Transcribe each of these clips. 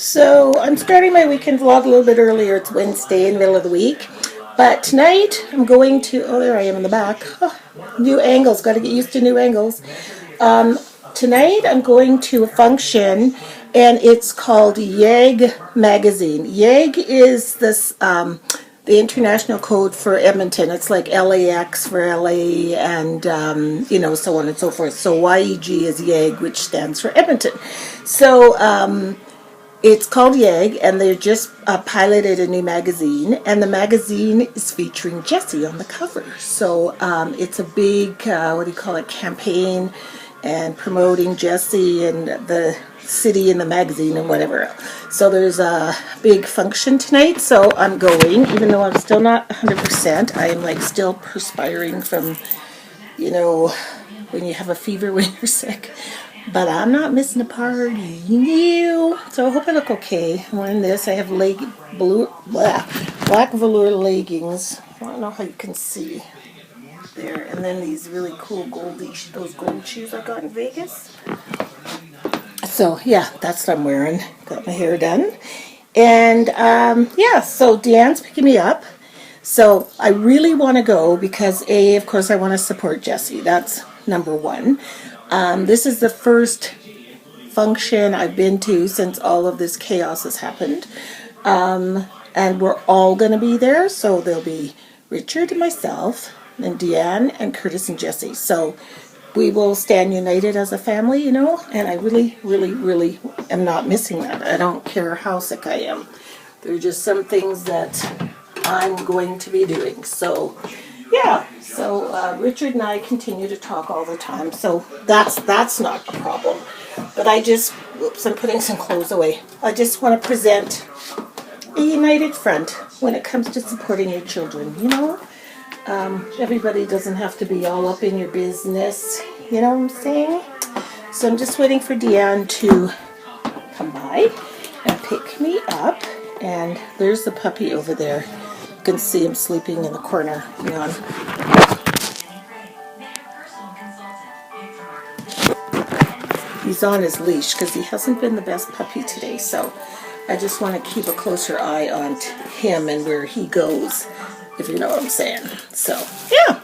So I'm starting my weekend vlog a little bit earlier. It's Wednesday in the middle of the week. But tonight I'm going to, oh there I am in the back. Oh, new angles, got to get used to new angles. Tonight I'm going to a function and it's called YEG Magazine. YEG is this, the international code for Edmonton. It's like LAX for LA and, so on and so forth. So YEG is YEG, which stands for Edmonton. So, it's called YEG, and they just piloted a new magazine, and the magazine is featuring Jessie on the cover. So it's a big, campaign, and promoting Jessie and the city and the magazine and whatever. So there's a big function tonight, so I'm going, even though I'm still not 100%. I am still perspiring from, when you have a fever when you're sick. But I'm not missing a party. So I hope I look okay. I'm wearing this. I have black velour leggings. I don't know how you can see there. And then these really cool those gold shoes I got in Vegas. So yeah, that's what I'm wearing. Got my hair done. And so Deanne's picking me up. So I really want to go because of course I want to support Jessie. That's number one. This is the first function I've been to since all of this chaos has happened. And we're all going to be there. So there'll be Richard and myself and Deanne and Curtis and Jessie. So we will stand united as a family, and I really, really, really am not missing that. I don't care how sick I am. There are just some things that I'm going to be doing. So yeah, so Richard and I continue to talk all the time, so that's not a problem. But I'm putting some clothes away. I just want to present a united front when it comes to supporting your children, Everybody doesn't have to be all up in your business, you know what I'm saying? So I'm just waiting for Deanne to come by and pick me up, and there's the puppy over there. You can see him sleeping in the corner. Hang on. He's on his leash because he hasn't been the best puppy today. So I just want to keep a closer eye on him and where he goes, if you know what I'm saying. So, yeah.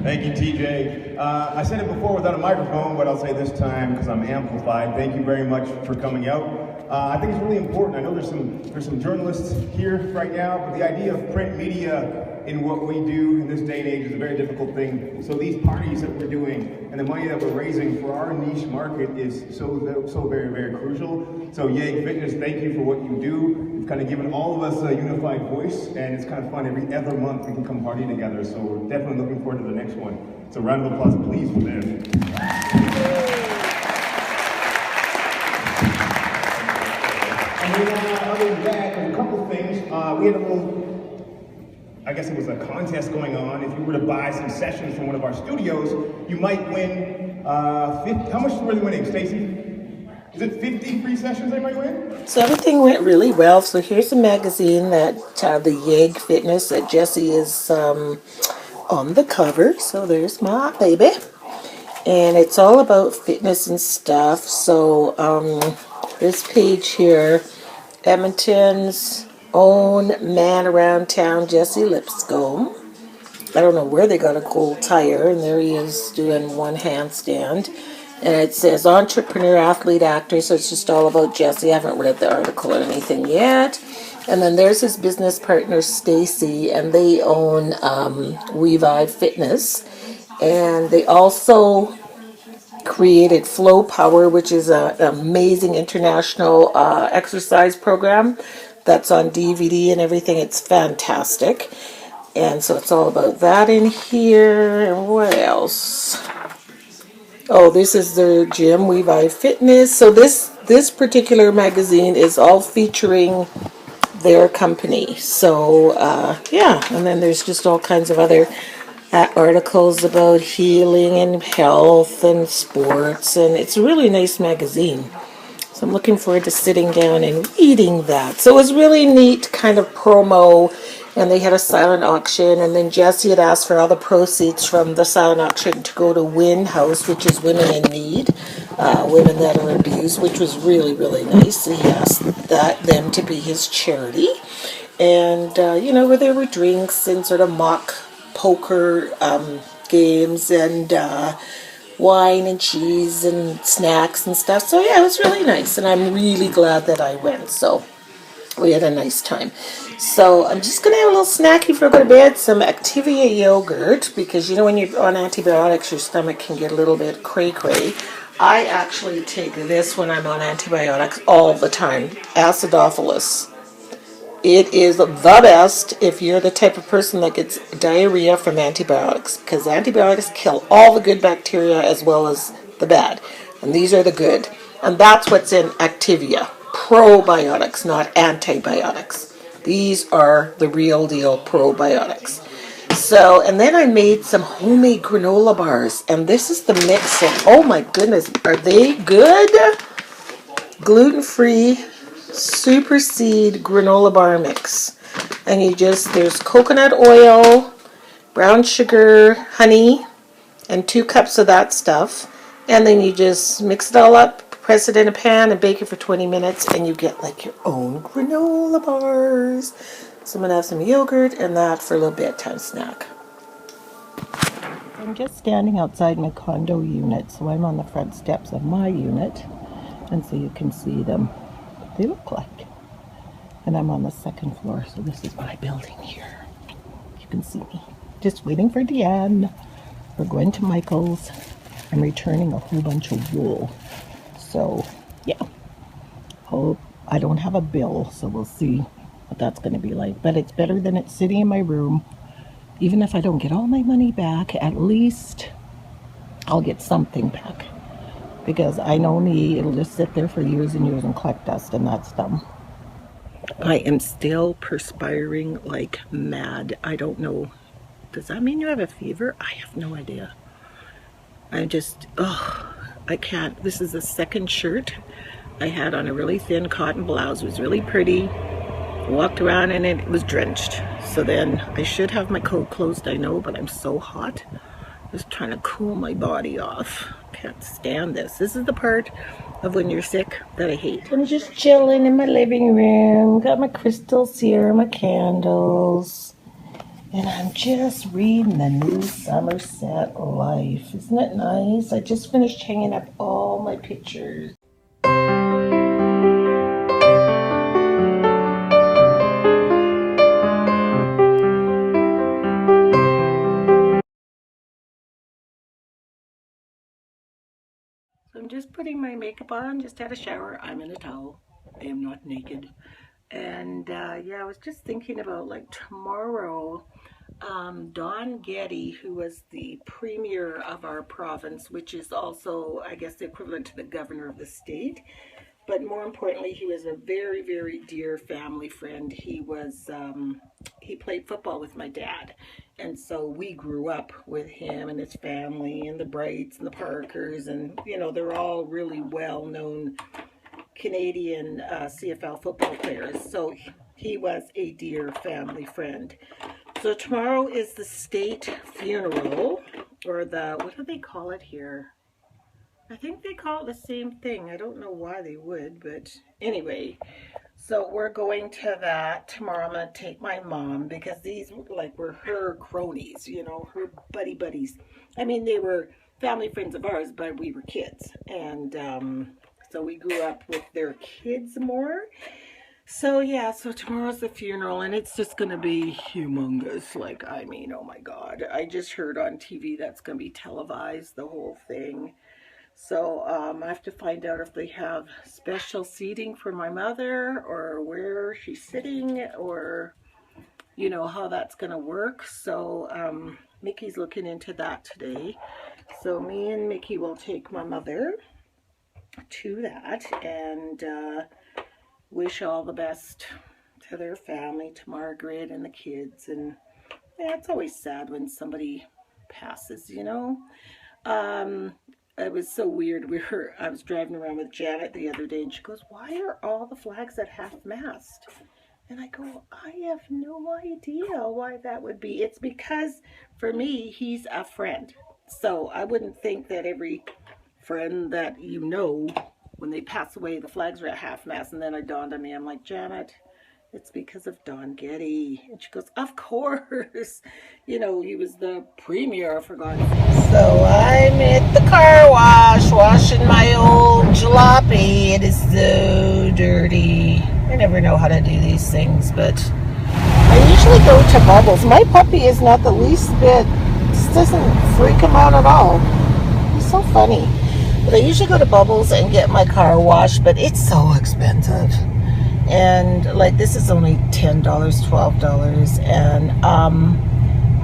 Thank you, TJ. I said it before without a microphone, but I'll say this time because I'm amplified. Thank you very much for coming out. I think it's really important. I know there's some journalists here right now, but the idea of print media in what we do in this day and age is a very difficult thing. So these parties that we're doing and the money that we're raising for our niche market is so very, very crucial. So YEG Fitness, thank you for what you do. You've kind of given all of us a unified voice, and it's kind of fun. Every other month we can come party together. So we're definitely looking forward to the next one. So round of applause, please, for them. And then other than that, there's a couple of things. We had a little, I guess it was a contest going on. If you were to buy some sessions from one of our studios, you might win 50. How much were they winning, Stacey? Is it 50 free sessions they might win? So everything went really well. So here's a magazine that the YEG Fitness that Jessie is on the cover. So there's my baby. And it's all about fitness and stuff. So this page here, Edmonton's own man around town, Jessie Lipscomb. I don't know where they got a gold tire, and there he is doing one handstand. And it says entrepreneur, athlete, actor, so it's just all about Jessie. I haven't read the article or anything yet. And then there's his business partner, Stacy, and they own Revive Fitness. And they also created Flow Power, which is an amazing international exercise program that's on DVD and everything. It's fantastic. And so it's all about that in here. And what else? Oh, this is their gym, Revive Fitness. So this particular magazine is all featuring their company. So yeah, and then there's just all kinds of other articles about healing and health and sports, and it's a really nice magazine. So I'm looking forward to sitting down and reading that. So it was really neat kind of promo, and they had a silent auction, and then Jesse had asked for all the proceeds from the silent auction to go to Win House, which is Women in Need, women that are abused, which was really, really nice. He asked them to be his charity. And, where there were drinks and sort of mock poker games and wine and cheese and snacks and stuff. So yeah, it was really nice, and I'm really glad that I went. So we had a nice time. So I'm just gonna have a little snacky before I go to bed. Some Activia yogurt, because when you're on antibiotics, your stomach can get a little bit cray cray. I actually take this when I'm on antibiotics all the time. Acidophilus. It is the best if you're the type of person that gets diarrhea from antibiotics, because antibiotics kill all the good bacteria as well as the bad. And these are the good. And that's what's in Activia. Probiotics, not antibiotics. These are the real deal probiotics. So, and then I made some homemade granola bars. And this is the mix of, oh my goodness, are they good? Gluten-free super seed granola bar mix. And there's coconut oil, brown sugar, honey, and 2 cups of that stuff. And then you just mix it all up, press it in a pan, and bake it for 20 minutes, and you get like your own granola bars. So I'm going to have some yogurt and that for a little bedtime snack. I'm just standing outside my condo unit, so I'm on the front steps of my unit, and so you can see them. They look like. And I'm on the 2nd floor, so this is my building here. You can see me. Just waiting for Deanne. We're going to Michael's. I'm returning a whole bunch of wool. So, yeah. Hope I don't have a bill, so we'll see what that's going to be like. But it's better than it sitting in my room. Even if I don't get all my money back, at least I'll get something back. Because I know me, it'll just sit there for years and years and collect dust, and that's dumb. I am still perspiring like mad. I don't know. Does that mean you have a fever? I have no idea. I can't. This is the 2nd shirt. I had on a really thin cotton blouse. It was really pretty. Walked around and it was drenched. So then I should have my coat closed, I know, but I'm so hot. Just trying to cool my body off. Can't stand this. This is the part of when you're sick that I hate. I'm just chilling in my living room. Got my crystals here, my candles. And I'm just reading the new Somerset Life. Isn't it nice? I just finished hanging up all my pictures. I'm just putting my makeup on, just had a shower. I'm in a towel. I am not naked. And yeah, I was just thinking about like tomorrow, Don Getty, who was the premier of our province, which is also, I guess, the equivalent to the governor of the state. But more importantly, he was a very, very dear family friend. He played football with my dad. And so we grew up with him and his family and the Brights and the Parkers. And, they're all really well-known Canadian CFL football players. So he was a dear family friend. So tomorrow is the state funeral, or what do they call it here? I think they call it the same thing. I don't know why they would, but anyway. So we're going to that tomorrow. I'm going to take my mom, because these were her cronies, her buddies. I mean, they were family friends of ours, but we were kids. And so we grew up with their kids more. So yeah, so tomorrow's the funeral, and it's just going to be humongous. Oh my God. I just heard on TV that's going to be televised, the whole thing. So I have to find out if they have special seating for my mother, or where she's sitting, or, how that's going to work. So Mickey's looking into that today. So me and Mickey will take my mother to that and wish all the best to their family, to Margaret and the kids. And yeah, it's always sad when somebody passes, you know. Um, it was so weird. I was driving around with Janet the other day, and she goes, "Why are all the flags at half-mast?" And I go, "I have no idea why that would be. It's because for me, he's a friend. So I wouldn't think that every friend that you know, when they pass away, the flags are at half-mast." And then it dawned on me, I'm like, "Janet, it's because of Don Getty." And she goes, "Of course." You know, he was the premier, for God's sake. So I'm at the car wash, washing my old jalopy. It is so dirty. I never know how to do these things, but I usually go to Bubbles. My puppy is not the least bit, this doesn't freak him out at all. He's so funny. But I usually go to Bubbles and get my car washed, but it's so expensive. And like this is only $10, $12, and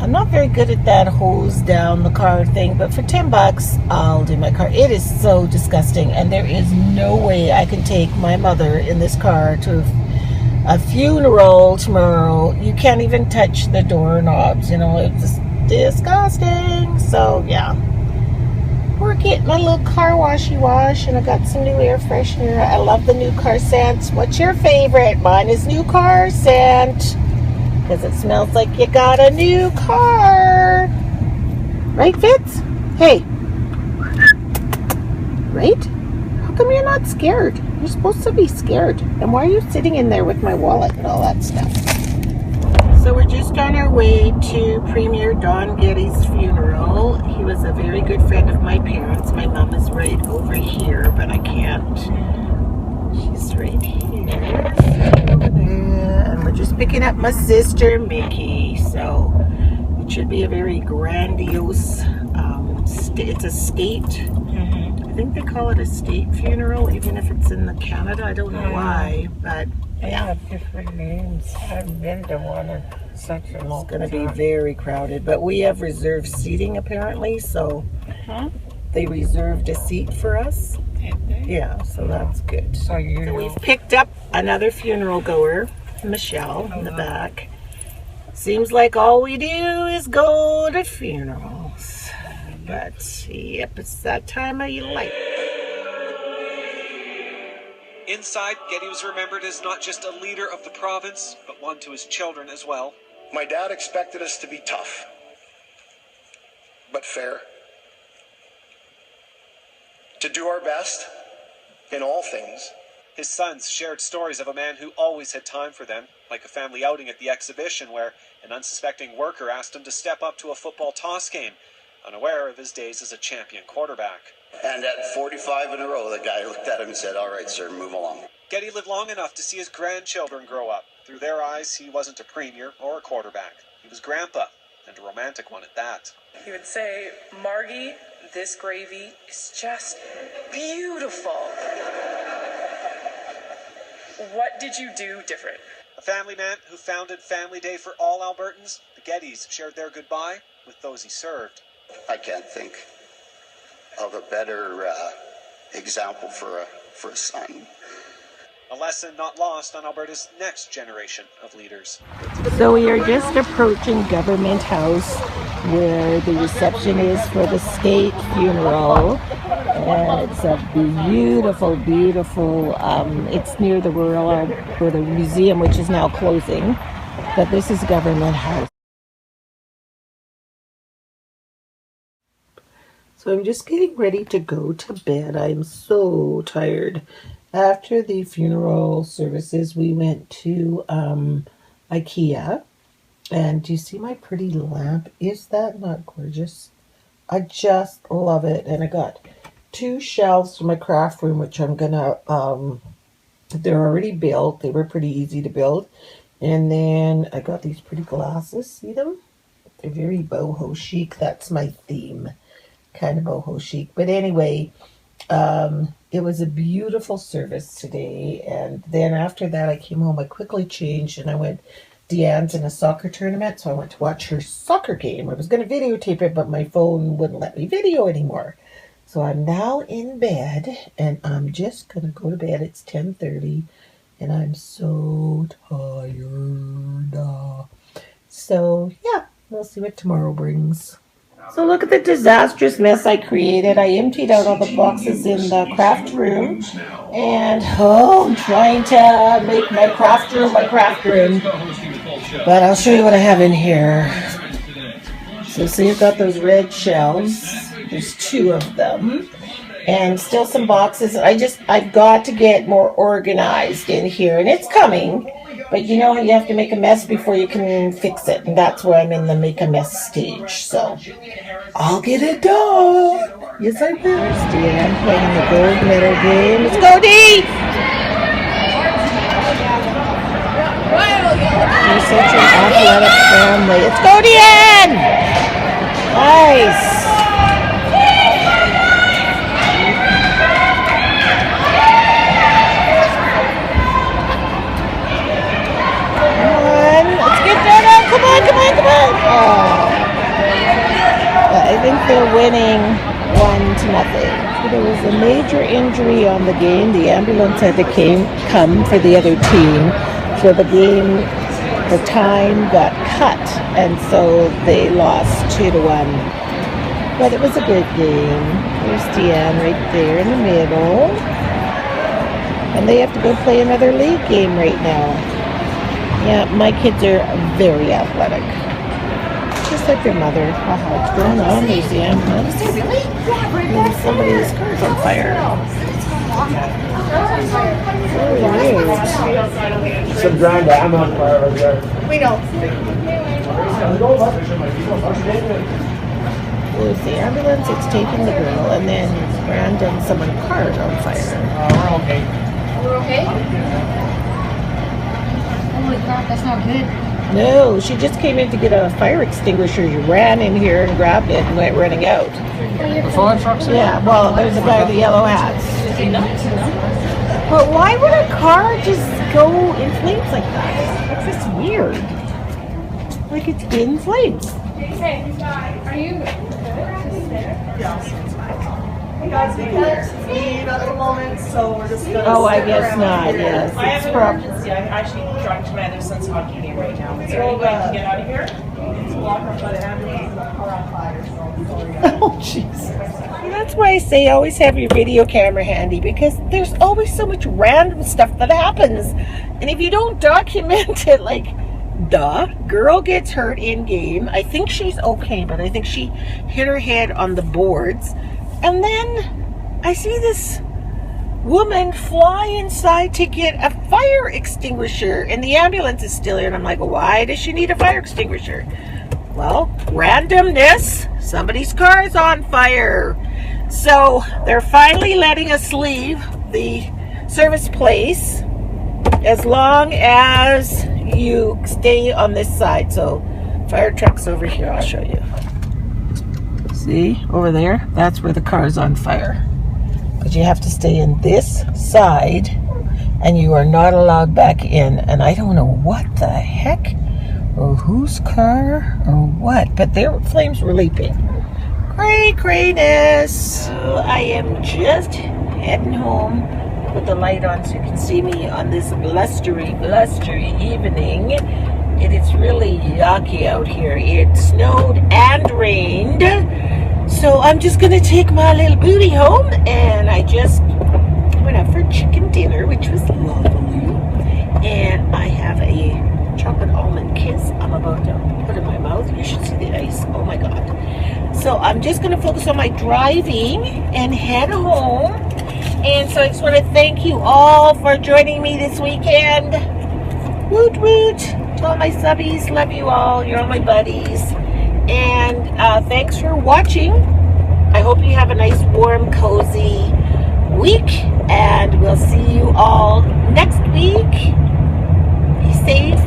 I'm not very good at that hose down the car thing, but for $10 I'll do my car. It is so disgusting, and there is no way I can take my mother in this car to a funeral tomorrow. You can't even touch the doorknobs, you know, it's just disgusting. So yeah, we're getting my little car washy wash, and I got some new air freshener. I love the new car scents. What's your favorite? Mine is new car scent, because it smells like you got a new car. Right, Fitz? Hey. Right? How come you're not scared? You're supposed to be scared. And why are you sitting in there with my wallet and all that stuff? So we're just on our way to Premier Don Getty's funeral. He was a very good friend of my parents. My mom is right over here, but I can't. She's right here. And we're just picking up my sister, Mickey. So it should be a very grandiose, it's a state. I think they call it a state funeral, even if it's in Canada. I don't know why, but they have different names. I've been to one in such a long time. It's going to be very crowded, but we have reserved seating apparently, so they reserved a seat for us. Yeah, so that's good. So we've picked up another funeral goer, Michelle, in the back. Seems like all we do is go to funerals. But, yep, it's that time of your life. Inside, Getty was remembered as not just a leader of the province, but one to his children as well. My dad expected us to be tough, but fair. To do our best in all things. His sons shared stories of a man who always had time for them, like a family outing at the exhibition where an unsuspecting worker asked him to step up to a football toss game, unaware of his days as a champion quarterback. And at 45 in a row, the guy looked at him and said, "All right, sir, move along." Getty lived long enough to see his grandchildren grow up. Through their eyes, he wasn't a premier or a quarterback. He was grandpa, and a romantic one at that. He would say, "Margie, this gravy is just beautiful. What did you do different?" A family man who founded Family Day for all Albertans, the Gettys shared their goodbye with those he served. I can't think of a better example for a son. A lesson not lost on Alberta's next generation of leaders. So we are just approaching Government House, where the reception is for the state funeral. And it's a beautiful, beautiful, it's near the the museum, which is now closing. But this is Government House. So I'm just getting ready to go to bed. I'm so tired. After the funeral services, we went to IKEA. And do you see my pretty lamp? Is that not gorgeous? I just love it. And I got 2 shelves for my craft room, which I'm gonna, they're already built. They were pretty easy to build. And then I got these pretty glasses. See them? They're very boho chic. That's my theme. Kind of boho chic. But anyway, it was a beautiful service today. And then after that, I came home. I quickly changed and I went. Deanne's in a soccer tournament, so I went to watch her soccer game. I was going to videotape it, but my phone wouldn't let me video anymore. So I'm now in bed, and I'm just going to go to bed. It's 10:30, and I'm so tired. So yeah, we'll see what tomorrow brings. So look at the disastrous mess I created. I emptied out all the boxes in the craft room, and I'm trying to make my craft room my craft room. But I'll show you what I have in here. So see, you've got those red shelves. There's 2 of them. And still some boxes. I've got to get more organized in here, and it's coming. But you know, you have to make a mess before you can fix it, and that's where I'm in the make a mess stage. So I'll get it done. Yes, I will. There's Deanne playing the gold medal game. Let's go, Dee! You're such an athletic family. Let's go, Deanne! Nice. Come on. Oh. I think they're winning 1-0. There was a major injury on the game. The ambulance had to come for the other team. So the game, the time got cut, and so they lost 2-1. But it was a good game. There's Deanne right there in the middle. And they have to go play another league game right now. Yeah, my kids are very athletic. Just like their mother. What's going on? There's the ambulance. And somebody's car's on fire. Weird. Some ground I'm on fire right there. We know. There's the ambulance, it's taking the girl, and then random someone's car is on fire. We're okay. We're okay? Holy crap, that's not good. No, she just came in to get a fire extinguisher. She ran in here and grabbed it and went running out. The fire truck's Yeah, well, there's a guy with the yellow hats. Is he nuts? But why would a car just go in flames like that? It's just weird. Like it's in flames. Are you? Hey guys, we can't leave at the moment, so we're just gonna. Oh, I guess not. Yes, I have it's an probably. emergency. I'm actually driving to my other son's hockey game right now. Is there any way I can get out of here? It's blocked off by the ambulance and the car on fire. So sorry. Oh, jeez. That's why I say always have your video camera handy, because there's always so much random stuff that happens, and if you don't document it, like. Girl gets hurt in game. I think she's okay, but I think she hit her head on the boards. And then I see this woman fly inside to get a fire extinguisher, and the ambulance is still here. And I'm like, why does she need a fire extinguisher? Well, randomness. Somebody's car is on fire. So they're finally letting us leave the service place as long as you stay on this side. So fire truck's over here. I'll show you. See over there, that's where the car is on fire, but you have to stay in this side and you are not allowed back in. And I don't know what the heck or whose car or what, but their flames were leaping. Grayness. I am just heading home. Put the light on so you can see me on this blustery evening. It is really yucky out here. It snowed and rained. So I'm just gonna take my little booty home, and I just went out for chicken dinner, which was lovely. And I have a chocolate almond kiss I'm about to put in my mouth. You should see the ice. Oh my God. So I'm just gonna focus on my driving and head home. And so I just want to thank you all for joining me this weekend. Woot woot. To all my subbies, love you all. You're all my buddies. And thanks for watching. I hope you have a nice, warm, cozy week. And we'll see you all next week. Be safe.